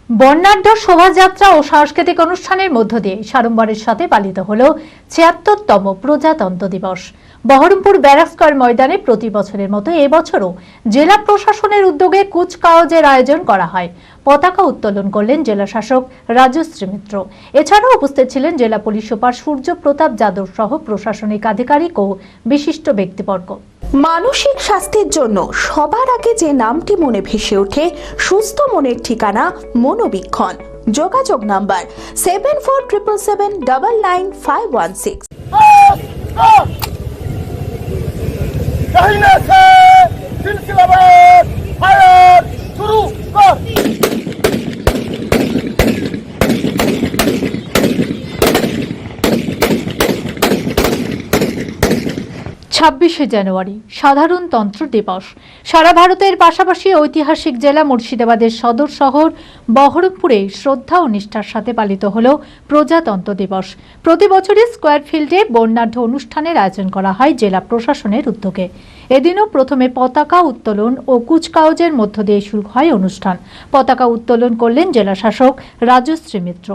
বর্ণাঢ্য শোভাযাত্রা ও সাংস্কৃতিক অনুষ্ঠানের মধ্য দিয়ে সাড়ম্বরের সাথে পালিত হল ৭৬তম প্রজাতন্ত্র দিবস। বহরমপুর ব্যারাক স্কয়ার ময়দানে প্রতি বছরের মতো এবছরও জেলা প্রশাসনের উদ্যোগে কুচকাওয়াজের আয়োজন করা হয়। পতাকা উত্তোলন করলেন জেলা শাসক রাজশ্রী মিত্র। এছাড়াও উপস্থিত ছিলেন জেলা পুলিশ সুপার সূর্য প্রতাপ যাদব সহ প্রশাসনিক আধিকারিক ও বিশিষ্ট ব্যক্তিবর্গ। মানসিক স্বাস্থ্যের জন্য সবার আগে যে নামটি মনে ভেসে ওঠে, সুস্থ মনের ঠিকানা মনোবীক্ষণ। যোগাযোগ নাম্বার 7477799516। शुरू कर। 26শে জানুয়ারি সাধারণতন্ত্র দিবস। সারা ভারতের পাশাপাশি ঐতিহাসিক জেলা মুর্শিদাবাদের সদর শহর বহরমপুরে শ্রদ্ধা ও নিষ্ঠার সাথে পালিত হল প্রজাতন্ত্র দিবস। প্রতি বছরই স্কয়ার ফিল্ডে বর্ণাঢ্য অনুষ্ঠানের আয়োজন করা হয় জেলা প্রশাসনের উদ্যোগে। এদিনও প্রথমে পতাকা উত্তোলন ও কুচকাওয়াজের মধ্য দিয়ে শুরু হয় অনুষ্ঠান। পতাকা উত্তোলন করলেন জেলা শাসক রাজশ্রী মিত্র।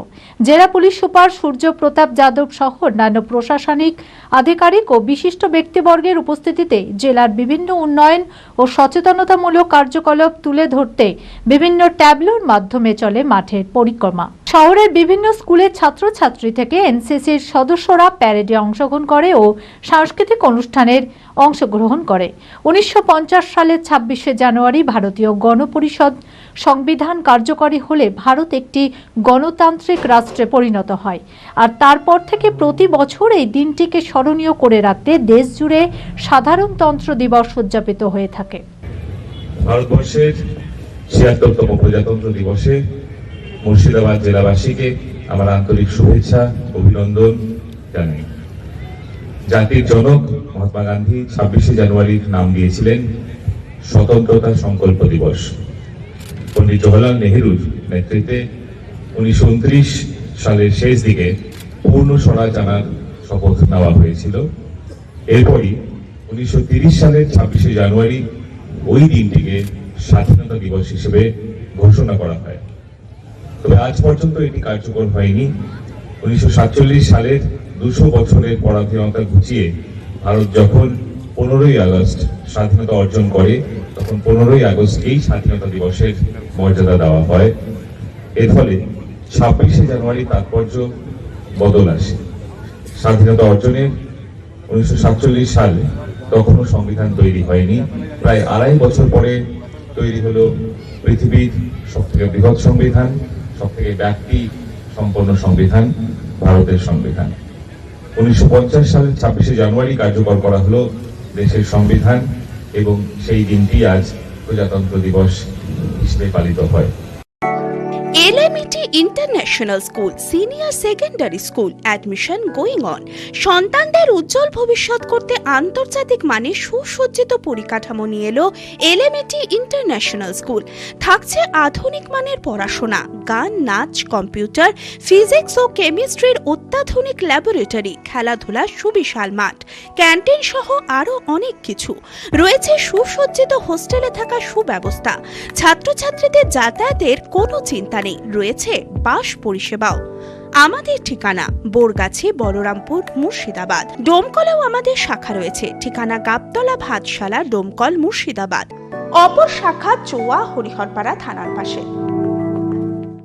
জেলা পুলিশ সুপার সূর্য প্রতাপ যাদব সহ অন্যান্য প্রশাসনিক আধিকারিক ও বিশিষ্ট ব্যক্তিবর্গের উপস্থিতিতে জেলার বিভিন্ন উন্নয়ন ও সচেতনতামূলক কার্যকলাপ তুলে ধরতে বিভিন্ন ট্যাবলোর মাধ্যমে চলে মাঠের পরিক্রমা। শহরের বিভিন্ন স্কুলের ছাত্রছাত্রী থেকে এনসিসির সদস্যরা প্যারেডে অংশগ্রহণ করে ও সাংস্কৃতিক অনুষ্ঠানের অংশগ্রহণ করে। 1950 সালের 26শে জানুয়ারি ভারতীয় গণপরিষদ সংবিধান কার্যকরী হলে ভারত একটি গণতান্ত্রিক রাষ্ট্রে পরিণত হয়। আর তারপর থেকে প্রতি বছর এই দিনটিকে স্মরণীয় করে রাখতে দেশ জুড়ে সাধারণতন্ত্র দিবস উদযাপিত হয়ে থাকে। ভারতবর্ষের ৭৬তম প্রজাতন্ত্র দিবসে মুর্শিদাবাদ জেলাবাসীকে আমার আন্তরিক শুভেচ্ছা অভিনন্দন জানাই। জাতির জনক মহাত্মা গান্ধী 26শে জানুয়ারির নাম দিয়েছিলেন স্বতন্ত্রতা সংকল্প দিবস। পণ্ডিত জওহরলাল নেহরুর নেতৃত্বে 1929 সালের শেষ দিকে পূর্ণ স্বরাজ আনার শপথ নেওয়া হয়েছিল। এরপরই 1930 সালের 26শে জানুয়ারি ওই দিনটিকে স্বাধীনতা দিবস হিসেবে ঘোষণা করা হয়। তবে আজ পর্যন্ত এটি কার্যকর হয়নি। 1947 সালের 200 বছরের পরাধীনতা ঘুচিয়ে ভারত যখন 15ই আগস্ট স্বাধীনতা অর্জন করে, তখন 15ই আগস্টকেই স্বাধীনতা দিবসের মর্যাদা দেওয়া হয়। এর ফলে 26শে জানুয়ারি তাৎপর্য বদল আসে। স্বাধীনতা অর্জনের 1947 সালে তখনও সংবিধান তৈরি হয়নি। প্রায় 2.5 বছর পরে তৈরি হলো পৃথিবীর সবথেকে বৃহৎ সংবিধান, সবথেকে ব্যক্তি সম্পন্ন সংবিধান, ভারতের সংবিধান। 1950 সালের 26শে জানুয়ারি কার্যকর করা হলো দেশের সংবিধান এবং সেই দিনটি আজ প্রজাতন্ত্র দিবস হিসেবে পালিত হয়। LMET international school senior secondary school admission going on. সন্তানদের উজ্জ্বল ভবিষ্যৎ করতে আন্তর্জাতিক মানের সুসজ্জিত পরিকাঠামো নিয়ে এলো এলএমইটি ইন্টারন্যাশনাল স্কুল। থাকছে আধুনিক মানের পড়াশোনা, গান, নাচ, কম্পিউটার, ফিজিক্স ও কেমিস্ট্রির অত্যাধুনিক ল্যাবরেটরি, খেলাধুলার সুবিশাল মাঠ, ক্যান্টিন সহ আরও অনেক কিছু। রয়েছে সুসজ্জিত হোস্টেলে থাকার সুব্যবস্থা। ছাত্রছাত্রীদের যাতায়াতের কোনো চিন্তা নেই, রয়েছে বাস পরিষেবাও। আমাদের ঠিকানা বোরগাছি, বলরামপুর, মুর্শিদাবাদ। ডোমকলেও আমাদের শাখা রয়েছে। ঠিকানা গাবতলা ভাতশালা, ডোমকল, মুর্শিদাবাদ। অপর শাখা চোয়া, হরিহরপাড়া থানার পাশে।